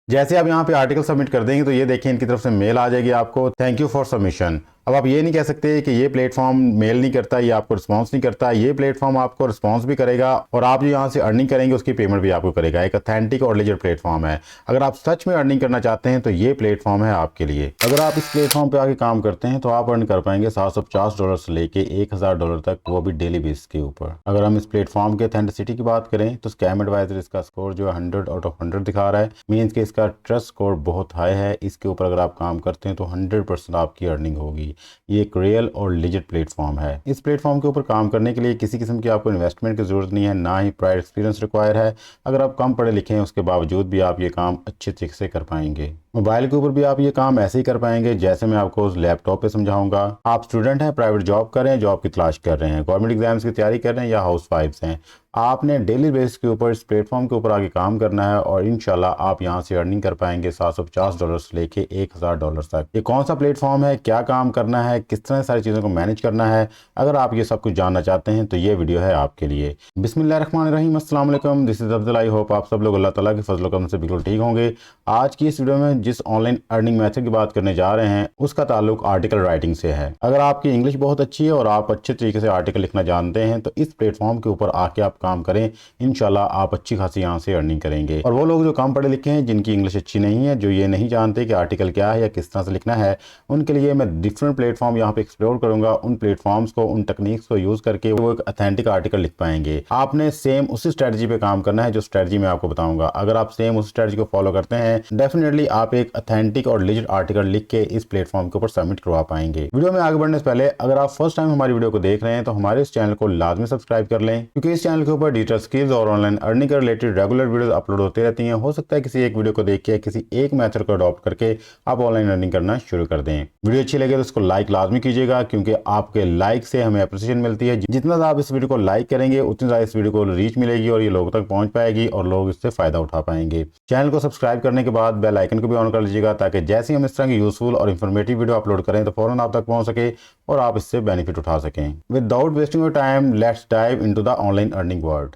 जैसे आप यहाँ पे आर्टिकल सबमिट कर देंगे तो ये देखिए इनकी तरफ से मेल आ जाएगी आपको, थैंक यू फॉर सबमिशन। अब आप ये नहीं कह सकते कि ये प्लेटफॉर्म मेल नहीं करता, ये आपको रिस्पांस नहीं करता। ये प्लेटफॉर्म आपको रिस्पांस भी करेगा और आप जो यहाँ से अर्निंग करेंगे उसकी पेमेंट भी आपको करेगा। एक ऑथेंटिक और लीजिट प्लेटफॉर्म है। अगर आप सच में अर्निंग करना चाहते हैं तो ये प्लेटफॉर्म है आपके लिए। अगर आप इस प्लेटफॉर्म पे आके काम करते हैं तो आप अर्न कर पाएंगे $750 से लेके $1000 तक, वो भी डेली बेसिस के ऊपर। अगर हम इस प्लेटफॉर्म के ऑथेंटिसिटी की बात करें तो स्कैम एडवाइजर इसका स्कोर जो है 100 आउट ऑफ 100 दिखा रहा है। मीन्स कि इसका ट्रस्ट स्कोर बहुत हाई है। इसके ऊपर अगर आप काम करते हैं तो 100% आपकी अर्निंग होगी। ये एक रियल और लिजिट प्लेटफॉर्म है। इस प्लेटफॉर्म के ऊपर काम करने के लिए किसी किस्म की आपको इन्वेस्टमेंट की जरूरत नहीं है, ना ही प्रायर एक्सपीरियंस रिक्वायर है। अगर आप कम पढ़े लिखे हैं उसके बावजूद भी आप ये काम अच्छे तरीके से कर पाएंगे। मोबाइल के ऊपर भी आप ये काम ऐसे ही कर पाएंगे जैसे मैं आपको उस लैपटॉप पे समझाऊंगा। आप स्टूडेंट हैं, प्राइवेट जॉब कर रहे हैं, जॉब की तलाश कर रहे हैं, गवर्नमेंट एग्जाम्स की तैयारी कर रहे हैं या हाउस वाइफ्स हैं, आपने डेली बेसिस के ऊपर इस प्लेटफॉर्म के ऊपर आगे काम करना है और इंशाल्लाह आप यहाँ से अर्निंग कर पाएंगे $750 से लेके $1000 तक। ये कौन सा प्लेटफॉर्म है, क्या काम करना है, किस तरह सारी चीज़ों को मैनेज करना है, अगर आप ये सब कुछ जानना चाहते हैं तो ये वीडियो है आपके लिए। बिस्मिल्लाहिर्रहमानिर्रहीम, अस्सलाम वालेकुम, this is Afzal. I hope आप सब लोग अल्लाह ताला के फजल करम से बिल्कुल ठीक होंगे। आज की इस वीडियो में जिस ऑनलाइन अर्निंग मेथड की बात करने जा रहे हैं उसका ताल्लुक आर्टिकल राइटिंग से है। अगर आपकी इंग्लिश बहुत अच्छी है और आप अच्छे तरीके से आर्टिकल लिखना जानते हैं तो इस प्लेटफॉर्म के ऊपर आके आप काम करें, इंशाल्लाह आप अच्छी खासी यहाँ से अर्निंग करेंगे। और वो लोग जो कम पढ़े लिखे हैं, जिनकी इंग्लिश अच्छी नहीं है, जो ये नहीं जानते कि आर्टिकल क्या है या किस तरह से लिखना है, उनके लिए मैं डिफरेंट प्लेटफॉर्म यहाँ पे एक्सप्लोर करूंगा। उन प्लेटफॉर्म्स को, उन टेक्निक्स को यूज करके वो एक ऑथेंटिक आर्टिकल लिख पाएंगे। आपने सेम उसी स्ट्रेटजी पे काम करना है जो स्ट्रेटजी मैं आपको बताऊंगा। अगर आप सेम उस स्ट्रेटजी को फॉलो करते हैं डेफिनेटली आप एक ऑथेंटिक और लिजिट आर्टिकल लिख के इस प्लेटफॉर्म के ऊपर सबमिट करवा पाएंगे। वीडियो में आगे बढ़ने से पहले अगर आप फर्स्ट टाइम हमारी वीडियो को देख रहे हैं तो हमारे इस चैनल को लाजमी सब्सक्राइब कर लें, क्योंकि इस चैनल के ऊपर डिजिटल स्किल्स और ऑनलाइन अर्निंग के रिलेटेड रेगुलर वीडियोस अपलोड होती रहती हैं। हो सकता है किसी एक वीडियो को देख के, किसी एक मेथड को अडॉप्ट करके आप ऑनलाइन अर्निंग करना शुरू कर दें। वीडियो अच्छी लगे तो इसको लाइक लाजमी कीजिएगा, क्योंकि आपके लाइक से हमें अप्रिसिएशन मिलती है। जितना ज़्यादा आप इस वीडियो को लाइक करेंगे उतनी ज़्यादा इस वीडियो को रीच मिलेगी और ये लोगों तक पहुंच पाएगी और लोग इससे फायदा उठा पाएंगे। चैनल को सब्सक्राइब करने के बाद बेल आइकन को भी ऑन कर लीजिएगा, ताकि जैसे हम इस तरह की यूजफुल और इन्फॉर्मेटिव वीडियो अपलोड करें तो फौरन आप तक पहुंच सके और आप इससे बेनिफिट उठा सकें। Without wasting your time, let's dive into the online earning world.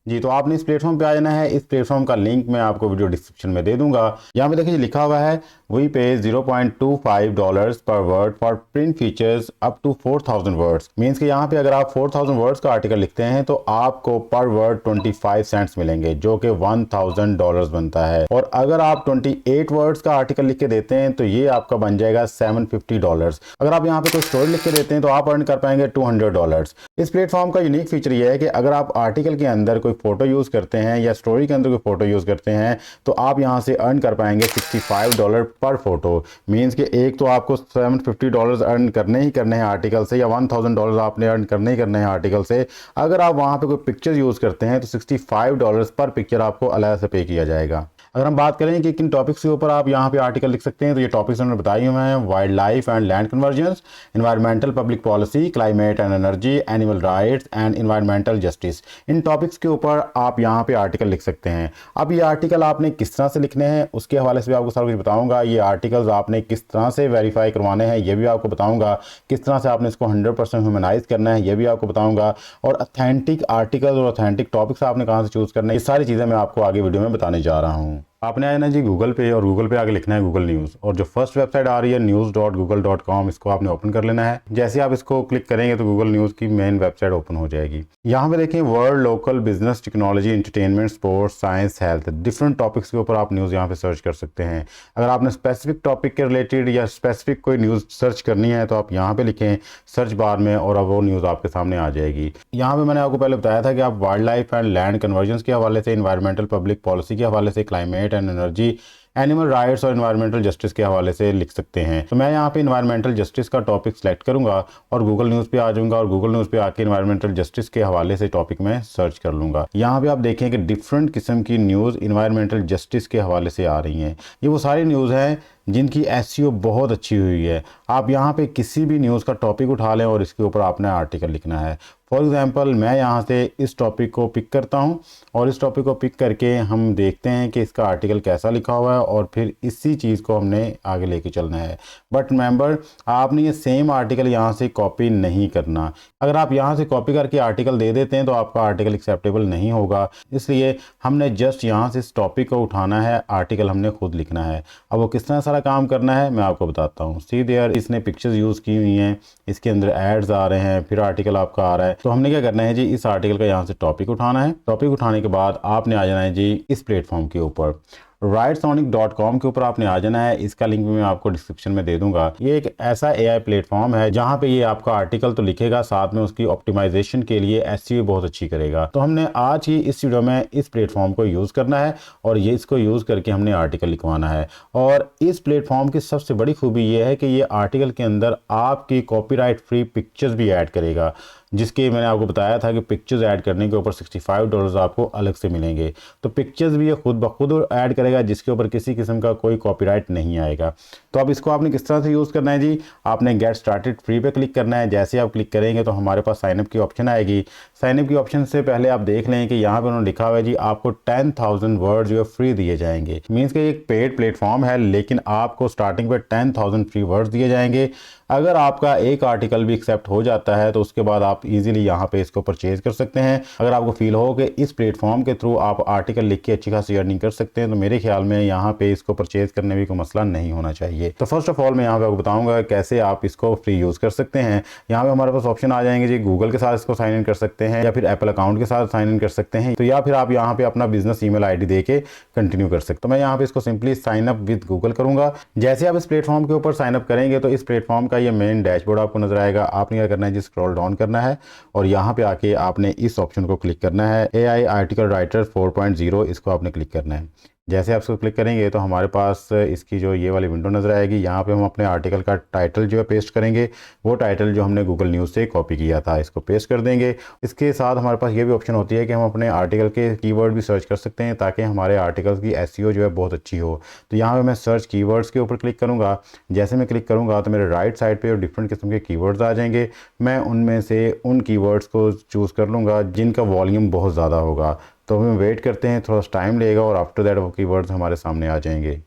जी, तो आपने इस प्लेटफॉर्म पे आ जाना है। इस प्लेटफॉर्म का लिंक मैं आपको वीडियो डिस्क्रिप्शन में दे दूंगा। यहाँ पे देखिए लिखा हुआ है we pay $0.25 per word for print features up to 4000 words. Means कि यहाँ पे अगर आप 4000 वर्ड्स का आर्टिकल लिखते हैं तो आपको पर वर्ड 25 सेंट्स मिलेंगे, जो कि $1000 बनता है। और अगर आप 28 वर्ड्स का आर्टिकल लिख के देते हैं तो ये आपका बन जाएगा $750। अगर आप यहाँ पे कोई स्टोरी लिख के देते हैं तो आप अर्न कर पाएंगे $200। इस प्लेटफॉर्म का यूनिक फीचर ये है कि अगर आप आर्टिकल के अंदर कोई फोटो यूज करते हैं या स्टोरी के अंदर कोई फोटो यूज करते हैं तो आप यहां से अर्न कर पाएंगे $65 पर फोटो। मींस कि एक तो आपको $750 अर्न करने ही करने हैं आर्टिकल से, या $1000 आपने अर्न करने ही करने हैं आर्टिकल से। अगर आप वहां पे कोई पिक्चर यूज करते हैं तो $65 पर पिक्चर आपको अलग से पे किया जाएगा। अगर हम बात करें कि किन टॉपिक्स के ऊपर आप यहाँ पे आर्टिकल लिख सकते हैं तो ये टॉपिक्स उन्होंने बताई हुए हैं: wild life and land convergence, environmental public policy, climate and energy, animal rights and environmental justice. In topics के ऊपर आप यहाँ पे आर्टिकल लिख सकते हैं। अब ये आर्टिकल आपने किस तरह से लिखने हैं उसके हवाले से भी आपको सारा कुछ बताऊंगा। ये आर्टिकल्स आपने किस तरह से वेरीफाई करवाने हैं ये भी आपको बताऊंगा। किस तरह से आपने इसको 100% ह्यूमनाइज करना है ये भी आपको बताऊंगा। और ऑथेंटिक आर्टिकल्स और ऑथेंटिक टॉपिक्स आपने कहाँ से चूज करना है, ये सारी चीज़ें मैं आपको आगे वीडियो में बताने जा रहा हूँ। आपने आया ना जी गूगल पे, और गूगल पे आगे लिखना है गूगल न्यूज़, और जो फर्स्ट वेबसाइट आ रही है news.google.com, इसको आपने ओपन कर लेना है। जैसे आप इसको क्लिक करेंगे तो गूगल न्यूज़ की मेन वेबसाइट ओपन हो जाएगी। यहाँ पे देखें world, local, business, technology, entertainment, sports, science, health, different topics के ऊपर आप न्यूज़ यहाँ पे सर्च कर सकते हैं। अगर आपने स्पेसिफिक टॉपिक के रिलेटेड या स्पेसिफिक कोई न्यूज़ सर्च करनी है तो आप यहाँ पे लिखें सर्च बार में और अब वो न्यूज़ आपके सामने आ जाएगी। यहाँ पे मैंने आपको पहले बताया था कि आप wild life and land convergence के हवाले से, एनवायरमेंटल पब्लिक पॉलिसी के हवाले से, climate and energy, animal rights और एनवायरमेंटल जस्टिस के हवाले से लिख सकते हैं। तो मैं यहाँ पे एनवायरमेंटल जस्टिस का टॉपिक सेलेक्ट करूंगा और गूगल न्यूज़ पे आ जाऊंगा और गूगल न्यूज़ पे आके एनवायरमेंटल जस्टिस के हवाले से टॉपिक में सर्च कर लूंगा। यहाँ पे आप देखें कि डिफरेंट किस्म की न्यूज़ एनवायरमेंटल जस्टिस के हवाले से आ रही हैं। ये वो सारी न्यूज़ हैं जिनकी एसईओ बहुत अच्छी हुई है। आप यहाँ पे किसी भी न्यूज़ का टॉपिक उठा लें और इसके ऊपर आपने आर्टिकल लिखना है। फॉर एग्ज़ाम्पल मैं यहाँ से इस टॉपिक को पिक करता हूँ और इस टॉपिक को पिक करके हम देखते हैं कि इसका आर्टिकल कैसा लिखा हुआ है और फिर इसी चीज़ को हमने आगे लेके चलना है। बट रिमेंबर, आपने ये सेम आर्टिकल यहाँ से कॉपी नहीं करना। अगर आप यहाँ से कॉपी करके आर्टिकल दे देते हैं तो आपका आर्टिकल एक्सेप्टेबल नहीं होगा। इसलिए हमने जस्ट यहाँ से इस टॉपिक को उठाना है, आर्टिकल हमने खुद लिखना है। अब वो किस तरह सारा काम करना है मैं आपको बताता हूँ। सी देयर, इसने पिक्चर्स यूज़ की हुई हैं, इसके अंदर एड्स आ रहे हैं, फिर आर्टिकल आपका आ रहा है। तो हमने क्या करना है जी, इस आर्टिकल का यहाँ से टॉपिक उठाना है। टॉपिक उठाने के बाद आपने आ जाना है जी इस प्लेटफॉर्म के ऊपर, writesonic.com के ऊपर आपने आ जाना है। इसका लिंक भी मैं आपको डिस्क्रिप्शन में दे दूंगा। ये एक ऐसा एआई प्लेटफॉर्म है जहां पे ये आपका आर्टिकल तो लिखेगा, साथ में उसकी ऑप्टिमाइजेशन के लिए एसईओ बहुत अच्छी करेगा। तो हमने आज ही इस वीडियो में इस प्लेटफॉर्म को यूज़ करना है और ये इसको यूज़ करके हमने आर्टिकल लिखवाना है। और इस प्लेटफॉर्म की सबसे बड़ी खूबी ये है कि ये आर्टिकल के अंदर आपकी कॉपीराइट फ्री पिक्चर्स भी ऐड करेगा, जिसके मैंने आपको बताया था कि पिक्चर्स ऐड करने के ऊपर $65 आपको अलग से मिलेंगे। तो पिक्चर्स भी ये खुद ब खुद ऐड करेगा, जिसके ऊपर किसी किस्म का कोई कॉपीराइट नहीं आएगा। तो अब इसको आपने किस तरह से यूज़ करना है जी, आपने गेट स्टार्टेड फ्री पे क्लिक करना है। जैसे आप क्लिक करेंगे तो हमारे पास साइनअप की ऑप्शन आएगी। साइनअप की ऑप्शन से पहले आप देख लें कि यहाँ पर उन्होंने लिखा हुआ है जी आपको 10,000 वर्ड जो है फ्री दिए जाएंगे। मीन्स कि एक पेड प्लेटफॉर्म है, लेकिन आपको स्टार्टिंग पे 10,000 फ्री वर्ड्स दिए जाएंगे। अगर आपका एक आर्टिकल भी एक्सेप्ट हो जाता है तो उसके बाद आप इजीली यहाँ पे इसको परचेज कर सकते हैं। अगर आपको फील हो कि इस प्लेटफॉर्म के थ्रू आप आर्टिकल लिख के अच्छी खासी अर्निंग कर सकते हैं, तो मेरे ख्याल में यहाँ पे इसको परचेज करने में कोई मसला नहीं होना चाहिए। तो फर्स्ट ऑफ ऑल मैं यहाँ पे आपको बताऊंगा कैसे आप इसको फ्री यूज़ कर सकते हैं। यहाँ पे हमारे पास ऑप्शन आ जाएंगे जी, गूगल के साथ इसको साइन इन कर सकते हैं या फिर एप्पल अकाउंट के साथ साइन इन कर सकते हैं, तो या फिर आप यहाँ पे अपना बिजनेस ईमेल आईडी दे के कंटिन्यू कर सकते हैं। तो मैं यहाँ पे इसको simply sign up with Google करूंगा। जैसे आप इस प्लेटफॉर्म के ऊपर साइन अप करेंगे तो इस प्लेटफॉर्म का ये मेन डैशबोर्ड आपको नजर आएगा। आपने क्या करना है जी, स्क्रॉल डाउन करना है और यहाँ पे आके आपने इस ऑप्शन को क्लिक करना है, एआई आर्टिकल राइटर 4.0, इसको आपने क्लिक करना है। जैसे आप इसको क्लिक करेंगे तो हमारे पास इसकी जो ये वाली विंडो नज़र आएगी। यहाँ पे हम अपने आर्टिकल का टाइटल जो है पेस्ट करेंगे, वो टाइटल जो हमने गूगल न्यूज़ से कॉपी किया था इसको पेस्ट कर देंगे। इसके साथ हमारे पास ये भी ऑप्शन होती है कि हम अपने आर्टिकल के कीवर्ड भी सर्च कर सकते हैं ताकि हमारे आर्टिकल की एसईओ जो है बहुत अच्छी हो। तो यहाँ पर मैं सर्च कीवर्ड्स के ऊपर क्लिक करूँगा। जैसे मैं क्लिक करूँगा तो मेरे राइट साइड पर डिफरेंट किस्म के कीवर्ड्स आ जाएंगे। मैं उनमें से उन कीवर्ड्स को चूज़ कर लूँगा जिनका वॉल्यूम बहुत ज़्यादा होगा। तो हम वेट करते हैं, थोड़ा टाइम लगेगा और आफ्टर दैट वो कीवर्ड्स हमारे सामने आ जाएंगे।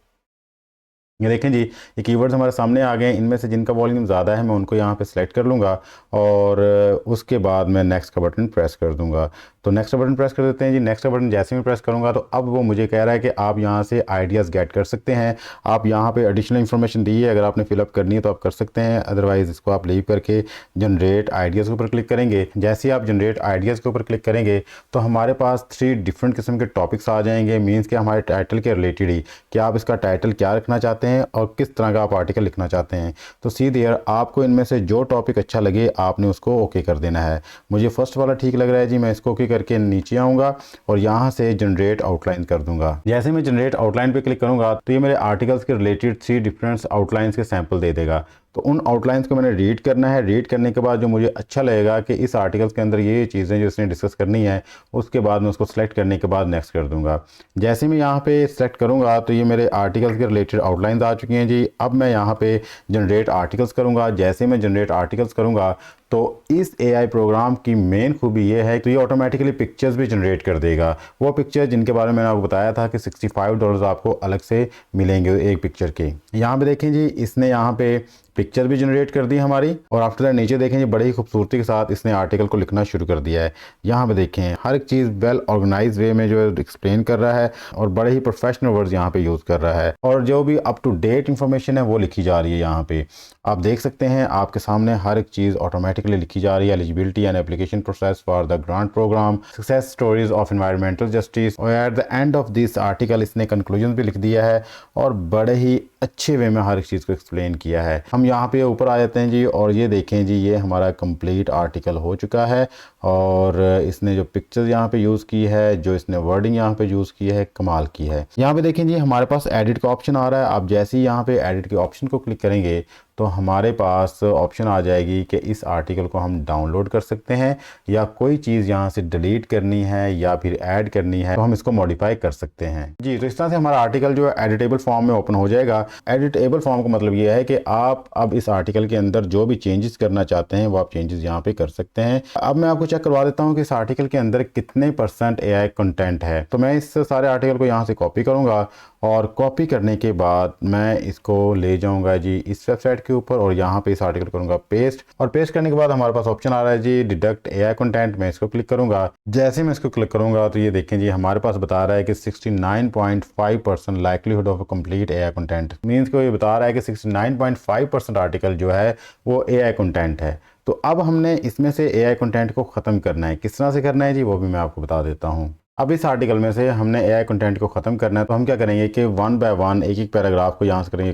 ये देखें जी, ये कीवर्ड्स हमारे सामने आ गए। इनमें से जिनका वॉल्यूम ज़्यादा है मैं उनको यहाँ पे सिलेक्ट कर लूँगा और उसके बाद मैं नेक्स्ट का बटन प्रेस कर दूँगा। तो नेक्स्ट बटन प्रेस कर देते हैं जी। नेक्स्ट बटन जैसे मैं प्रेस करूँगा तो अब वो मुझे कह रहा है कि आप यहाँ से आइडियाज़ गेट कर सकते हैं। आप यहाँ पे एडिशनल इन्फॉर्मेशन दी है, अगर आपने फिलअप करनी है तो आप कर सकते हैं, अदरवाइज़ इसको आप लीव करके जनरेट आइडियाज़ के ऊपर क्लिक करेंगे। जैसे आप जनरेट आइडियाज़ के ऊपर क्लिक करेंगे तो हमारे पास 3 डिफरेंट किस्म के टॉपिक्स आ जाएंगे। मीन्स कि हमारे टाइटल के रिलेटेड ही कि आप इसका टाइटल क्या रखना चाहते हैं और किस तरह का आप आर्टिकल लिखना चाहते हैं। तो सी देयर, आपको इनमें से जो टॉपिक अच्छा लगे आपने उसको ओके कर देना है। मुझे फर्स्ट वाला ठीक लग रहा है जी, मैं इसको ओके करके नीचे आऊँगा और यहाँ से जनरेट आउटलाइन कर दूंगा। जैसे मैं जनरेट आउटलाइन पे क्लिक करूँगा तो ये मेरे आर्टिकल्स के रिलेटेड 3 डिफरेंट आउटलाइंस के सैंपल दे देगा। तो उन आउटलाइंस को मैंने रीड करना है। रीड करने के बाद जो मुझे अच्छा लगेगा कि इस आर्टिकल्स के अंदर ये चीज़ें जो इसने डिस्कस करनी है, उसके बाद मैं उसको सेलेक्ट करने के बाद नेक्स्ट कर दूंगा। जैसे मैं यहाँ पे सेलेक्ट करूँगा तो ये मेरे आर्टिकल्स के रिलेटेड आउटलाइंस आ चुकी हैं जी। अब मैं यहाँ पे जनरेट आर्टिकल्स करूँगा। जैसे मैं जनरेट आर्टिकल्स करूँगा तो इस एआई प्रोग्राम की मेन खूबी ये है कि ये ऑटोमेटिकली पिक्चर्स भी जनरेट कर देगा। वो पिक्चर जिनके बारे में मैंने आपको बताया था कि $65 आपको अलग से मिलेंगे एक पिक्चर के। यहाँ पे देखें जी, इसने यहाँ पे पिक्चर भी जनरेट कर दी हमारी और आफ्टर दैट नीचे देखें जी, बड़ी ही खूबसूरती के साथ इसने आर्टिकल को लिखना शुरू कर दिया है। यहाँ पे देखें हर एक चीज़ वेल ऑर्गेनाइज वे में जो है एक्सप्लेन कर रहा है और बड़े ही प्रोफेशनल वर्ड्स यहाँ पे यूज़ कर रहा है और जो भी अप टू डेट इंफॉर्मेशन है वो लिखी जा रही है। यहाँ पे आप देख सकते हैं आपके सामने हर एक चीज़ ऑटोमेटिकली लिखी जा रही है। Eligibility and application process for the grant program, success stories of environmental justice, और at the end of this article इसने कंक्लूजन भी लिख दिया है और बड़े ही अच्छे वे में हर एक चीज़ को एक्सप्लेन किया है। हम यहाँ पे ऊपर आ जाते हैं जी और ये देखें जी, ये हमारा कंप्लीट आर्टिकल हो चुका है और इसने जो पिक्चर्स यहाँ पे यूज़ की है, जो इसने वर्डिंग यहाँ पे यूज़ की है, कमाल की है। यहाँ पे देखें जी, हमारे पास एडिट का ऑप्शन आ रहा है। आप जैसे ही यहाँ पे एडिट के ऑप्शन को क्लिक करेंगे तो हमारे पास ऑप्शन आ जाएगी कि इस आर्टिकल को हम डाउनलोड कर सकते हैं या कोई चीज़ यहाँ से डिलीट करनी है या फिर ऐड करनी है तो हम इसको मॉडिफाई कर सकते हैं जी। तो इस तरह से हमारा आर्टिकल जो है एडिटेबल फॉर्म में ओपन हो जाएगा। एडिटेबल फॉर्म का मतलब ये है कि आप अब इस आर्टिकल के अंदर जो भी चेंजेस करना चाहते हैं वो आप चेंजेस यहाँ पे कर सकते हैं। अब मैं आपको चेक करवा देता हूँ कि इस आर्टिकल के अंदर कितने % AI कंटेंट है। तो मैं इस सारे आर्टिकल को यहाँ से कॉपी करूँगा और कॉपी करने के बाद मैं इसको ले जाऊंगा जी इस वेबसाइट के ऊपर और यहाँ पे इस आर्टिकल करूंगा पेस्ट, और पेस्ट करने के बाद हमारे पास ऑप्शन आ रहा है जी डिडक्ट AI कंटेंट। मैं इसको क्लिक करूंगा। जैसे मैं इसको क्लिक करूंगा तो ये देखें जी हमारे पास बता रहा है कि 69.5% likelihood of complete AI content, means को ये बता रहा है कि 69.5% आर्टिकल जो है वो AI कंटेंट है। तो अब हमने इसमें से AI कंटेंट को ख़त्म करना है। किस तरह से करना है जी वो भी मैं आपको बता देता हूँ। अब इस आर्टिकल में से हमने AI कंटेंट को ख़त्म करना है, तो हम क्या करेंगे कि 1 बाय 1 एक एक पैराग्राफ को यहाँ से करेंगे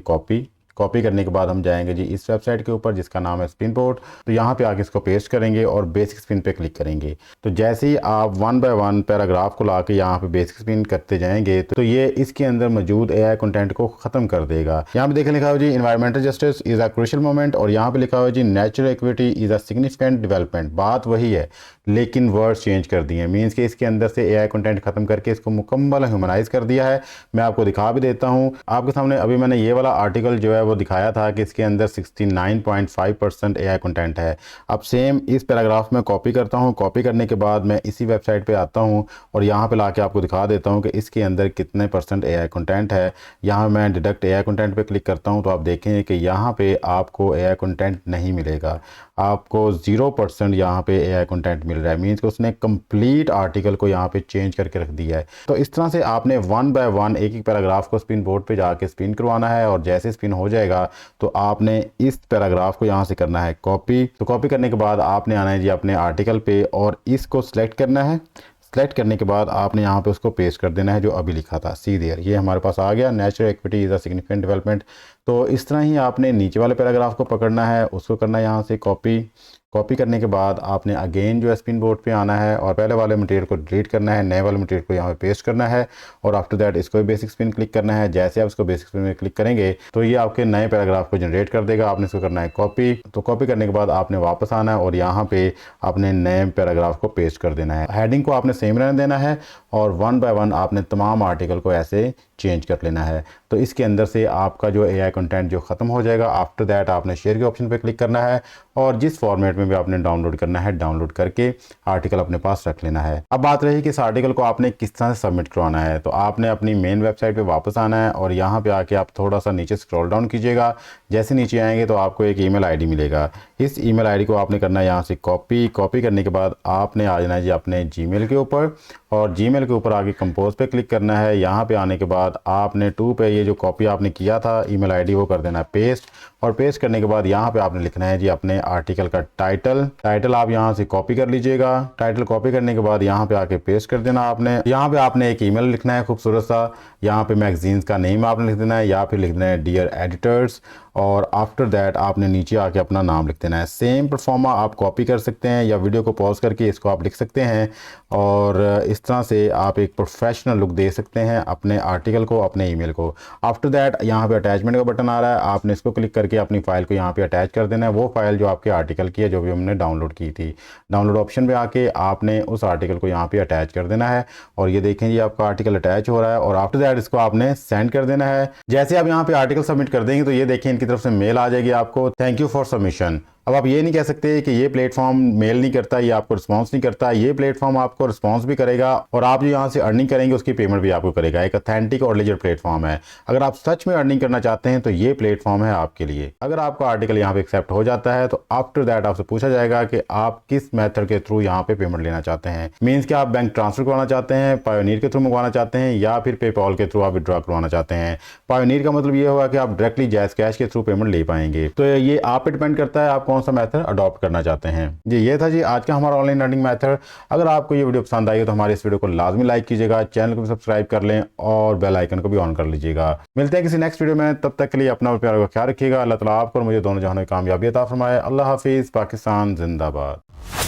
कॉपी करने के बाद हम जाएंगे जी इस वेबसाइट के ऊपर जिसका नाम है स्पिनबोर्ड। तो यहाँ पे आके इसको पेस्ट करेंगे और बेसिक स्पिन पे क्लिक करेंगे। तो जैसे ही आप 1 बाय 1 पैराग्राफ को लाके यहाँ पे बेसिक स्पिन करते जाएंगे तो ये इसके अंदर मौजूद AI कंटेंट को ख़त्म कर देगा। यहाँ पे देखें लिखा हुआ जी environmental justice is a crucial moment, और यहाँ पे लिखा हुआ जी natural equity is a significant development. बात वही है लेकिन वर्ड्स चेंज कर दिए हैं, मीन्स कि इसके अंदर से AI कंटेंट ख़त्म करके इसको मुकम्मल ह्यूमनाइज कर दिया है। मैं आपको दिखा भी देता हूँ आपके सामने। अभी मैंने ये वाला आर्टिकल जो है वो दिखाया था कि इसके अंदर 69.5% AI कंटेंट है। अब सेम इस पैराग्राफ में कॉपी करता हूँ। कॉपी करने के बाद मैं इसी वेबसाइट पे आता हूँ और यहाँ पे लाके आपको दिखा देता हूँ कि इसके अंदर कितने % AI कंटेंट है। यहाँ मैं डिडक्ट AI कंटेंट पे क्लिक करता हूँ तो आप देखें कि यहाँ पे आपको AI कंटेंट नहीं मिलेगा, आपको 0% यहाँ पे AI कंटेंट मिल रहा है। मीन्स कि उसने कंप्लीट आर्टिकल को यहाँ पे चेंज करके रख दिया है। तो इस तरह से आपने 1 बाय 1 एक एक पैराग्राफ को स्पिन बोर्ड पे जाके स्पिन करवाना है, और जैसे स्पिन हो जाएगा तो आपने इस पैराग्राफ को यहाँ से करना है कॉपी। तो कॉपी करने के बाद आपने आना है जी अपने आर्टिकल पे और इसको सिलेक्ट करना है। सेलेक्ट करने के बाद आपने यहाँ पे उसको पेस्ट कर देना है जो अभी लिखा था सी देयर। ये हमारे पास आ गया natural equity is a significant development. तो इस तरह ही आपने नीचे वाले पैराग्राफ को पकड़ना है, उसको करना है यहाँ से कॉपी करने के बाद आपने अगेन जो है स्पिन बोर्ड पे आना है और पहले वाले मटेरियल को डिलीट करना है, नए वाले मटेरियल को यहाँ पे पेस्ट करना है, और आफ्टर दैट इसको भी बेसिक स्पिन क्लिक करना है। जैसे आप इसको बेसिक स्पिन में क्लिक करेंगे तो ये आपके नए पैराग्राफ को जनरेट कर देगा। आपने इसको करना है कॉपी। तो कॉपी करने के बाद आपने वापस आना है और यहाँ पे आपने नए पैराग्राफ को पेस्ट कर देना है। हेडिंग को आपने सेम रहने देना है और 1 बाय 1 आपने तमाम आर्टिकल को ऐसे चेंज कर लेना है। तो इसके अंदर से आपका जो AI कंटेंट जो ख़त्म हो जाएगा। आफ्टर दैट आपने शेयर के ऑप्शन पे क्लिक करना है और जिस फॉर्मेट में भी आपने डाउनलोड करना है डाउनलोड करके आर्टिकल अपने पास रख लेना है। अब बात रही कि इस आर्टिकल को आपने किस तरह से सबमिट करवाना है। तो आपने अपनी मेन वेबसाइट पे वापस आना है और यहाँ पे आके आप थोड़ा सा नीचे स्क्रॉल डाउन कीजिएगा। जैसे नीचे आएंगे तो आपको एक ईमेल आईडी मिलेगा। इस ईमेल आईडी को आपने करना है यहाँ से कॉपी करने के बाद आपने आ जाना है जी अपने जीमेल के ऊपर और जीमेल के ऊपर आके कंपोज पे क्लिक करना है। यहाँ पे आने के बाद आपने 2 पे ये जो कॉपी आपने किया था ईमेल आईडी वो कर देना है पेस्ट, और पेस्ट करने के बाद यहाँ पे आपने लिखना है जी अपने आर्टिकल का टाइटल आप यहाँ से कॉपी कर लीजिएगा। टाइटल कॉपी करने के बाद यहाँ पे आके पेस्ट कर देना आपने। यहाँ पे आपने एक ईमेल लिखना है खूबसूरत सा, यहाँ पे मैगजीन्स का नेम आपने लिख देना है या फिर लिख देना है डियर एडिटर्स, और आफ्टर दैट आपने नीचे आके अपना नाम लिख देना है। सेम परफॉर्मा आप कॉपी कर सकते हैं या वीडियो को पॉज करके इसको आप लिख सकते हैं और इस तरह से आप एक प्रोफेशनल लुक दे सकते हैं अपने आर्टिकल को, अपने ईमेल को। आफ्टर दैट यहाँ पे अटैचमेंट का बटन आ रहा है, आपने इसको क्लिक करके अपनी फाइल को यहाँ पे अटैच कर देना है। वो फाइल जो आपके आर्टिकल की है जो भी हमने डाउनलोड की थी, डाउनलोड ऑप्शन पे आके आपने उस आर्टिकल को यहाँ पे अटैच कर देना है और ये देखें जी आपका आर्टिकल अटैच हो रहा है। और आफ्टर दैट इसको आपने सेंड कर देना है। जैसे आप यहाँ पे आर्टिकल सबमिट कर देंगे तो ये देखें इनकी तरफ से मेल आ जाएगी आपको, थैंक यू फॉर सबमिशन। अब आप ये नहीं कह सकते कि ये प्लेटफॉर्म मेल नहीं करता, ये आपको रिस्पांस नहीं करता। ये प्लेटफॉर्म आपको रिस्पांस भी करेगा और आप जो यहाँ से अर्निंग करेंगे उसकी पेमेंट भी आपको करेगा। एक ऑथेंटिक और लेजिट प्लेटफॉर्म है। अगर आप सच में अर्निंग करना चाहते हैं तो ये प्लेटफॉर्म है आपके लिए। अगर आपका आर्टिकल यहाँ पे एक्सेप्ट हो जाता है तो आफ्टर दैट आपसे पूछा जाएगा कि आप किस मेथड के थ्रू यहाँ पे पेमेंट लेना चाहते हैं। मीन्स कि आप बैंक ट्रांसफर करवाना चाहते हैं, पायोनियर के थ्रू मंगवाना चाहते हैं या फिर पेपॉल के थ्रू आप विड्रॉ करवाना चाहते हैं। पायोनियर का मतलब ये होगा कि आप डायरेक्टली जैज़ कैश के थ्रू पेमेंट ले पाएंगे। तो ये आप पे डिपेंड करता है आप कौन सा मेथड अडॉप्ट करना चाहते हैं। जी ये था जी आज का हमारा ऑनलाइन अर्निंग मेथड। अगर आपको ये वीडियो पसंद आई हो तो हमारे इस वीडियो को लाजमी लाइक कीजिएगा, चैनल को भी सब्सक्राइब कर लें और बेल आइकन को भी ऑन कर लीजिएगा। मिलते हैं किसी नेक्स्ट वीडियो में, तब तक के लिए अपना प्यार का ख्याल रखिएगा। अल्लाह ताला आपको और मुझे दोनों जहानों में कामयाबी अता फरमाए। अल्लाह हाफिज़। पाकिस्तान जिंदाबाद।